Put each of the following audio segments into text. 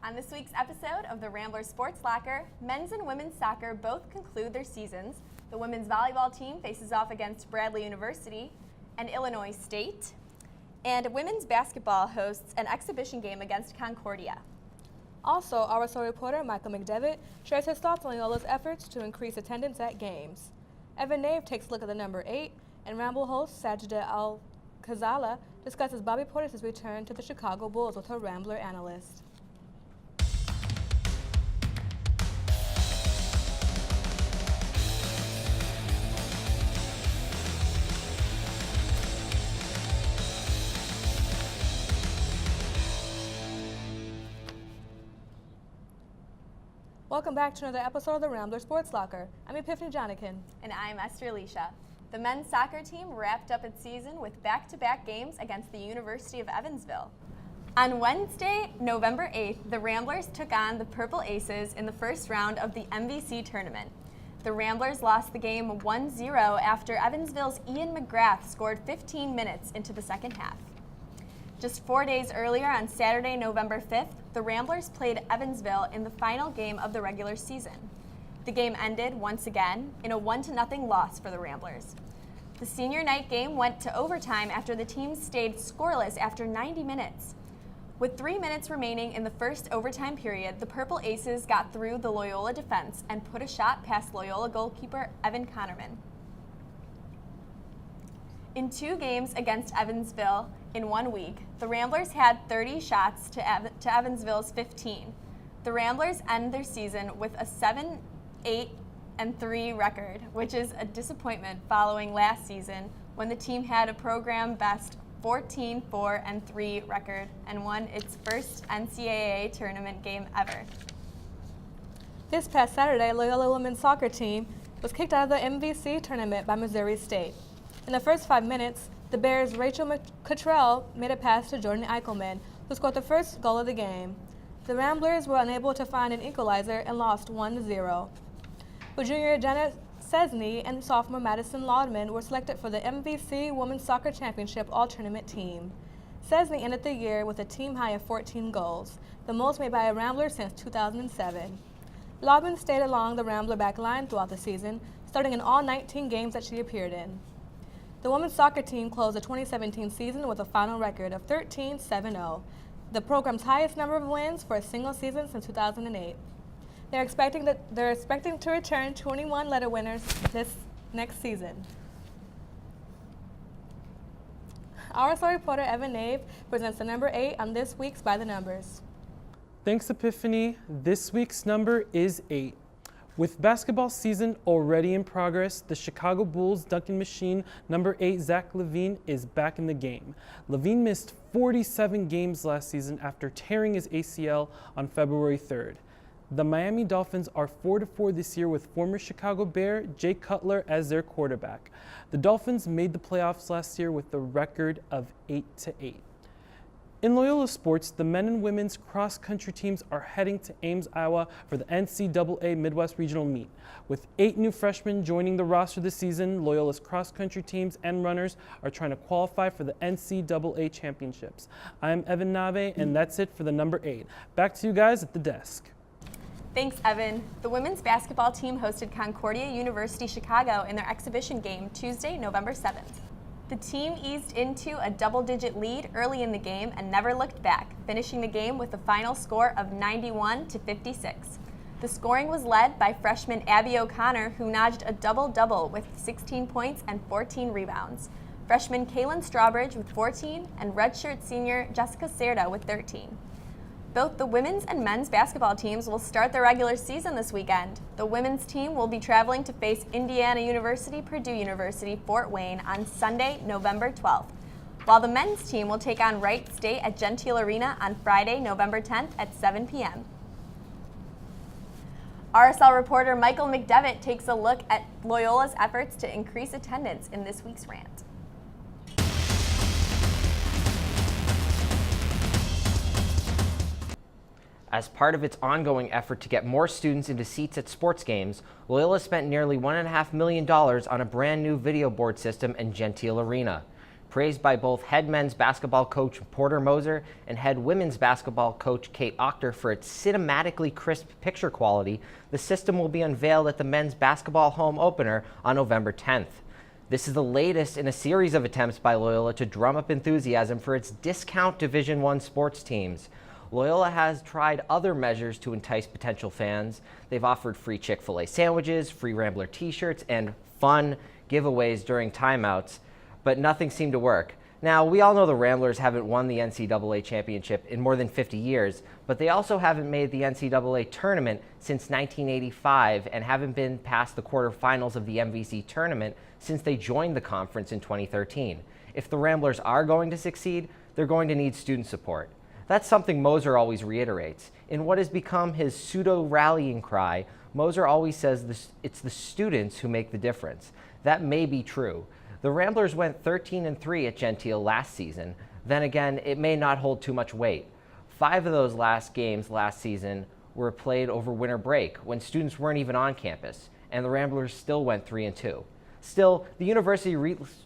On this week's episode of the Rambler Sports Locker, men's and women's soccer both conclude their seasons. The women's volleyball team faces off against Bradley University and Illinois State. And women's basketball hosts an exhibition game against Concordia. Also, our RSL reporter Michael McDevitt shares his thoughts on Loyola's efforts to increase attendance at games. Evan Nave takes a look at the number 8, and Ramble host Sajida Al-Khazala discusses Bobby Portis' return to the Chicago Bulls with her Rambler analyst. Welcome back to another episode of the Rambler Sports Locker. I'm Epiphany Jonikin. And I'm Esther Alicia. The men's soccer team wrapped up its season with back-to-back games against the University of Evansville. On Wednesday, November 8th, the Ramblers took on the Purple Aces in the first round of the MVC tournament. The Ramblers lost the game 1-0 after Evansville's Ian McGrath scored 15 minutes into the second half. Just 4 days earlier, on Saturday, November 5th, the Ramblers played Evansville in the final game of the regular season. The game ended, once again, in a 1-0 loss for the Ramblers. The senior night game went to overtime after the team stayed scoreless after 90 minutes. With 3 minutes remaining in the first overtime period, the Purple Aces got through the Loyola defense and put a shot past Loyola goalkeeper Evan Connerman. In 2 games against Evansville in 1 week, the Ramblers had 30 shots to Evansville's 15. The Ramblers end their season with a 7-8-3 record, which is a disappointment following last season when the team had a program best 14-4-3 record and won its first NCAA tournament game ever. This past Saturday, Loyola women's soccer team was kicked out of the MVC tournament by Missouri State. In the first 5 minutes, the Bears' Rachel Cottrell made a pass to Jordan Eichelman, who scored the first goal of the game. The Ramblers were unable to find an equalizer and lost 1-0. But junior Jenna Cesny and sophomore Madison Laudman were selected for the MVC Women's Soccer Championship All-Tournament team. Cesny ended the year with a team high of 14 goals, the most made by a Rambler since 2007. Laudman stayed along the Rambler back line throughout the season, starting in all 19 games that she appeared in. The women's soccer team closed the 2017 season with a final record of 13-7-0, the program's highest number of wins for a single season since 2008. They're expecting to return 21 letter winners this next season. RSL reporter Evan Nave presents the number 8 on this week's By the Numbers. Thanks, Epiphany. This week's number is 8. With basketball season already in progress, the Chicago Bulls dunking machine number 8 Zach LaVine is back in the game. LaVine missed 47 games last season after tearing his ACL on February 3rd. The Miami Dolphins are 4-4 this year with former Chicago Bear Jay Cutler as their quarterback. The Dolphins made the playoffs last year with a record of 8-8. In Loyola sports, the men and women's cross-country teams are heading to Ames, Iowa for the NCAA Midwest Regional Meet. With 8 new freshmen joining the roster this season, Loyola's cross-country teams and runners are trying to qualify for the NCAA championships. I'm Evan Nave, and that's it for the number 8. Back to you guys at the desk. Thanks, Evan. The women's basketball team hosted Concordia University Chicago in their exhibition game Tuesday, November 7th. The team eased into a double-digit lead early in the game and never looked back, finishing the game with a final score of 91-56. The scoring was led by freshman Abby O'Connor, who notched a double-double with 16 points and 14 rebounds. Freshman Kaylin Strawbridge with 14 and redshirt senior Jessica Cerda with 13. Both the women's and men's basketball teams will start their regular season this weekend. The women's team will be traveling to face Indiana University, Purdue University, Fort Wayne on Sunday, November 12th, while the men's team will take on Wright State at Gentile Arena on Friday, November 10th at 7 p.m. RSL reporter Michael McDevitt takes a look at Loyola's efforts to increase attendance in this week's rant. As part of its ongoing effort to get more students into seats at sports games, Loyola spent nearly $1.5 million on a brand new video board system in Gentile Arena. Praised by both head men's basketball coach Porter Moser and head women's basketball coach Kate Ochter for its cinematically crisp picture quality, the system will be unveiled at the men's basketball home opener on November 10th. This is the latest in a series of attempts by Loyola to drum up enthusiasm for its discount Division I sports teams. Loyola has tried other measures to entice potential fans. They've offered free Chick-fil-A sandwiches, free Rambler t-shirts, and fun giveaways during timeouts, but nothing seemed to work. Now, we all know the Ramblers haven't won the NCAA championship in more than 50 years, but they also haven't made the NCAA tournament since 1985 and haven't been past the quarterfinals of the MVC tournament since they joined the conference in 2013. If the Ramblers are going to succeed, they're going to need student support. That's something Moser always reiterates. In what has become his pseudo-rallying cry, Moser always says it's the students who make the difference. That may be true. The Ramblers went 13-3 at Gentile last season. Then again, it may not hold too much weight. 5 of those last games last season were played over winter break when students weren't even on campus, and the Ramblers still went 3-2. Still, the university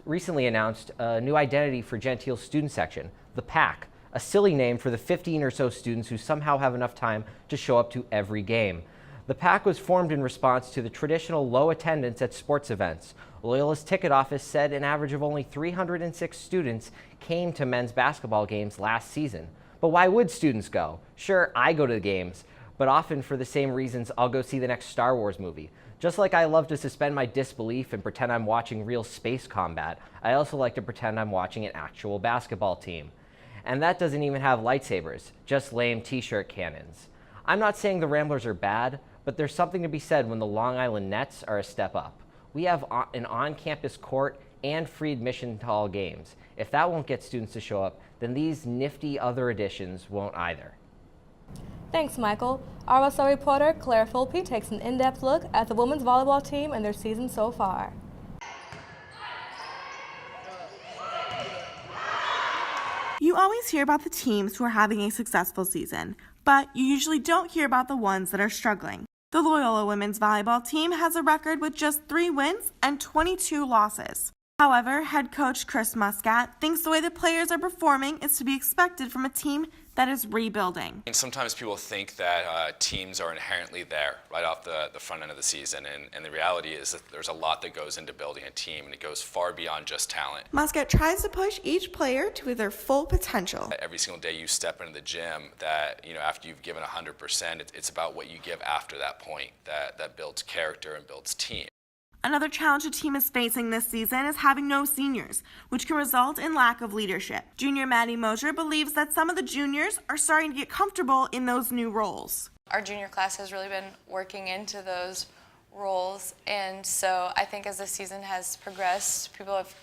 recently announced a new identity for Gentile's student section, the PAC, a silly name for the 15 or so students who somehow have enough time to show up to every game. The PAC was formed in response to the traditional low attendance at sports events. Loyola's ticket office said an average of only 306 students came to men's basketball games last season. But why would students go? Sure, I go to the games, but often for the same reasons I'll go see the next Star Wars movie. Just like I love to suspend my disbelief and pretend I'm watching real space combat, I also like to pretend I'm watching an actual basketball team. And that doesn't even have lightsabers, just lame t-shirt cannons. I'm not saying the Ramblers are bad, but there's something to be said when the Long Island Nets are a step up. We have an on-campus court and free admission to all games. If that won't get students to show up, then these nifty other additions won't either. Thanks, Michael. RSL reporter Claire Philby takes an in-depth look at the women's volleyball team and their season so far. You always hear about the teams who are having a successful season, but you usually don't hear about the ones that are struggling. The Loyola women's volleyball team has a record with just 3 wins and 22 losses. However, head coach Chris Muscat thinks the way the players are performing is to be expected from a team that is rebuilding. And sometimes people think that teams are inherently there right off the front end of the season, and the reality is that there's a lot that goes into building a team, and it goes far beyond just talent. Muscat tries to push each player to their full potential. Every single day you step into the gym, that after you've given 100%, it's about what you give after that point that builds character and builds team. Another challenge the team is facing this season is having no seniors, which can result in lack of leadership. Junior Maddie Mosier believes that some of the juniors are starting to get comfortable in those new roles. Our junior class has really been working into those roles, and so I think as the season has progressed, people have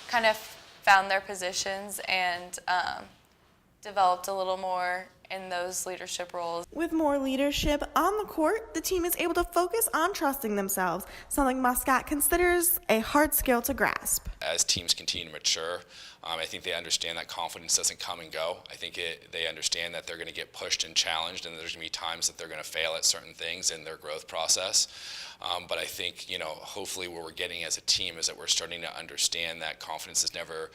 kind of found their positions and developed a little more in those leadership roles. With more leadership on the court, the team is able to focus on trusting themselves, something Muscat considers a hard skill to grasp. As teams continue to mature, I think they understand that confidence doesn't come and go. I think they understand that they're going to get pushed and challenged, and there's going to be times that they're going to fail at certain things in their growth process. But I think, hopefully what we're getting as a team is that we're starting to understand that confidence is never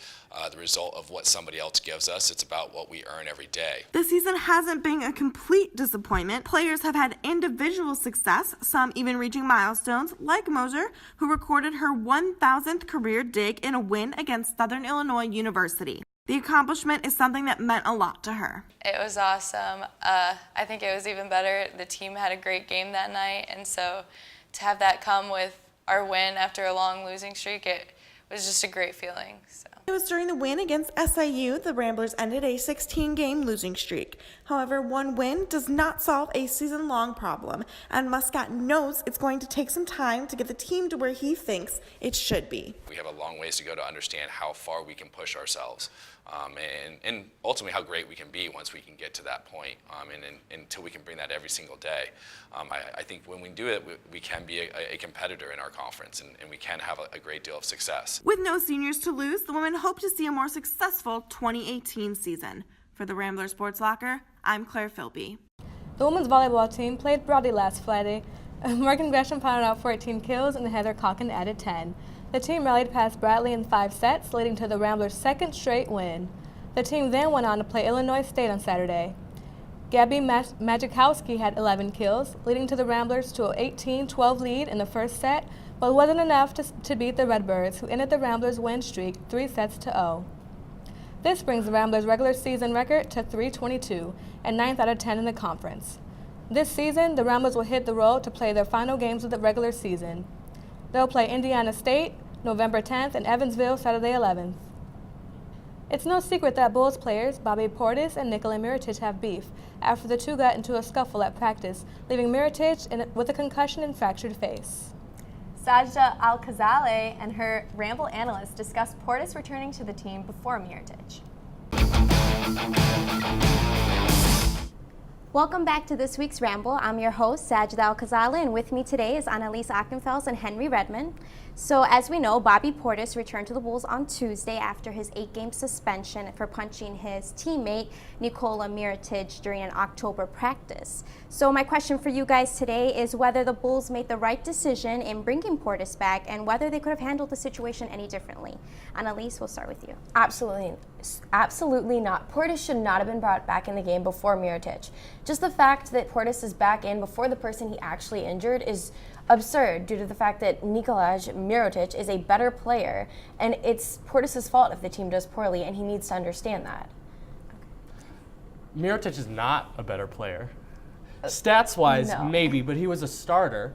the result of what somebody else gives us. It's about what we earn every day. This season hasn't been a complete disappointment. Players have had individual success, some even reaching milestones, like Moser, who recorded her 1,000th career dig in a win against Southern Illinois University. The accomplishment is something that meant a lot to her. It was awesome. I think it was even better. The team had a great game that night, and so to have that come with our win after a long losing streak, it was just a great feeling. So. It was during the win against SIU the Ramblers ended a 16-game losing streak. However, one win does not solve a season-long problem, and Muscat knows it's going to take some time to get the team to where he thinks it should be. We have a long ways to go to understand how far we can push ourselves, and ultimately how great we can be once we can get to that point, and until we can bring that every single day. I think when we do it, we can be a competitor in our conference, and we can have a great deal of success. With no seniors to lose, the women hope to see a more successful 2018 season. For the Rambler Sports Locker, I'm Claire Philby. The women's volleyball team played Brody last Friday. Morgan Gresham pounded out 14 kills and Heather Calkin added 10. The team rallied past Bradley in 5 sets, leading to the Ramblers' second straight win. The team then went on to play Illinois State on Saturday. Gabby Majikowski had 11 kills, leading to the Ramblers to an 18-12 lead in the first set, but wasn't enough to beat the Redbirds, who ended the Ramblers' win streak 3 sets to 0. This brings the Ramblers' regular season record to 322 and 9th out of 10 in the conference. This season, the Ramblers will hit the road to play their final games of the regular season. They'll play Indiana State November 10th and Evansville Saturday 11th. It's no secret that Bulls players Bobby Portis and Nikola Mirotic have beef after the two got into a scuffle at practice, leaving Mirotic with a concussion and fractured face. Sajda Al-Khazaleh and her Ramble analyst discussed Portis returning to the team before Mirotic. Welcome back to this week's Ramble. I'm your host, Sajda Al-Khazaleh, and with me today is Annalise Achenfels and Henry Redmond. So as we know, Bobby Portis returned to the Bulls on Tuesday after his 8-game suspension for punching his teammate Nikola Mirotic during an October practice. So my question for you guys today is whether the Bulls made the right decision in bringing Portis back and whether they could have handled the situation any differently. Annalise, we'll start with you. Absolutely not. Portis should not have been brought back in the game before Mirotic. Just the fact that Portis is back in before the person he actually injured is absurd due to the fact that Nikolaj Mirotic is a better player, and it's Portis' fault if the team does poorly, and he needs to understand that. Mirotic is not a better player. Stats-wise, no. maybe, but he was a starter,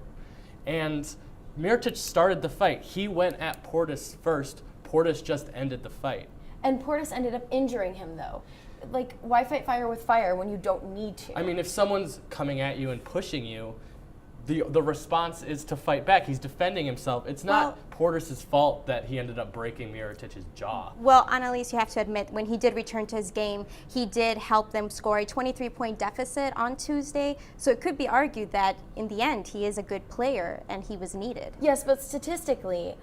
and Mirotic started the fight. He went at Portis first. Portis just ended the fight. And Portis ended up injuring him, though. Like, why fight fire with fire when you don't need to? I mean, if someone's coming at you and pushing you, the response is to fight back. He's defending himself. It's not Portis' fault that he ended up breaking Mirotic's jaw. Well, Annalise, you have to admit, when he did return to his game, he did help them score a 23-point deficit on Tuesday. So it could be argued that in the end, he is a good player and he was needed. Yes, but statistically,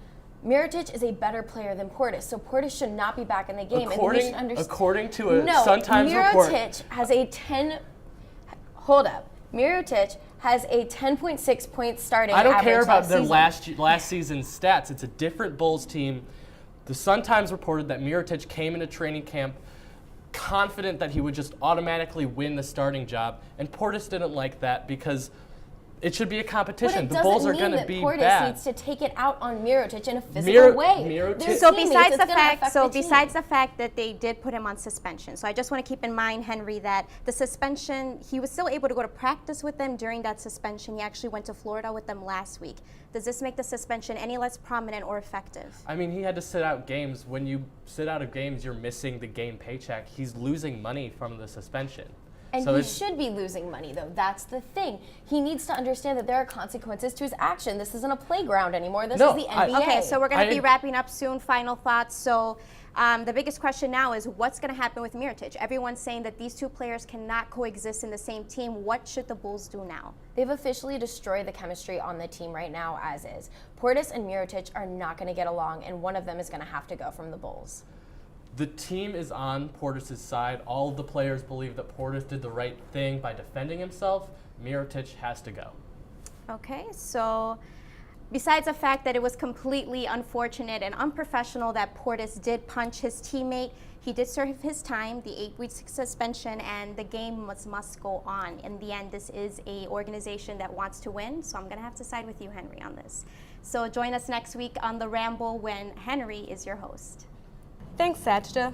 Mirotic is a better player than Portis, so Portis should not be back in the game. According to a Sun-Times report. Mirotic has a 10. Hold up. Mirotic has a 10.6 points starting average. I don't care about their season. last season's stats. It's a different Bulls team. The Sun-Times reported that Mirotic came into training camp confident that he would just automatically win the starting job, and Portis didn't like that because it should be a competition. The Bulls are going to be Portis bad. needs to take it out on Mirotic in a physical way. So besides the fact that they did put him on suspension, so I just want to keep in mind, Henry, that the suspension, he was still able to go to practice with them during that suspension. He actually went to Florida with them last week. Does this make the suspension any less prominent or effective? I mean, he had to sit out games. When you sit out of games, you're missing the game paycheck. He's losing money from the suspension. And he should be losing money, though. That's the thing. He needs to understand that there are consequences to his action. This isn't a playground anymore. This is the NBA. Okay, so we're going to be wrapping up soon. Final thoughts. So the biggest question now is what's going to happen with Mirotic? Everyone's saying that these two players cannot coexist in the same team. What should the Bulls do now? They've officially destroyed the chemistry on the team right now as is. Portis and Mirotic are not going to get along, and one of them is going to have to go from the Bulls. The team is on Portis' side. All of the players believe that Portis did the right thing by defending himself. Mirotic has to go. Okay, so besides the fact that it was completely unfortunate and unprofessional that Portis did punch his teammate, he did serve his time, the 8-week suspension, and the game must go on. In the end, this is an organization that wants to win, so I'm going to have to side with you, Henry, on this. So join us next week on The Ramble when Henry is your host. Thanks, Sajda.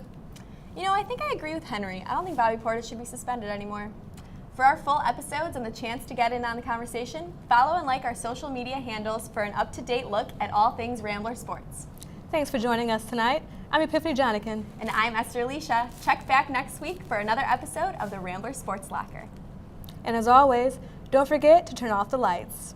You know, I think I agree with Henry. I don't think Bobby Portis should be suspended anymore. For our full episodes and the chance to get in on the conversation, follow and like our social media handles for an up-to-date look at all things Rambler Sports. Thanks for joining us tonight. I'm Epiphany Jonikin. And I'm Esther Alicia. Check back next week for another episode of the Rambler Sports Locker. And as always, don't forget to turn off the lights.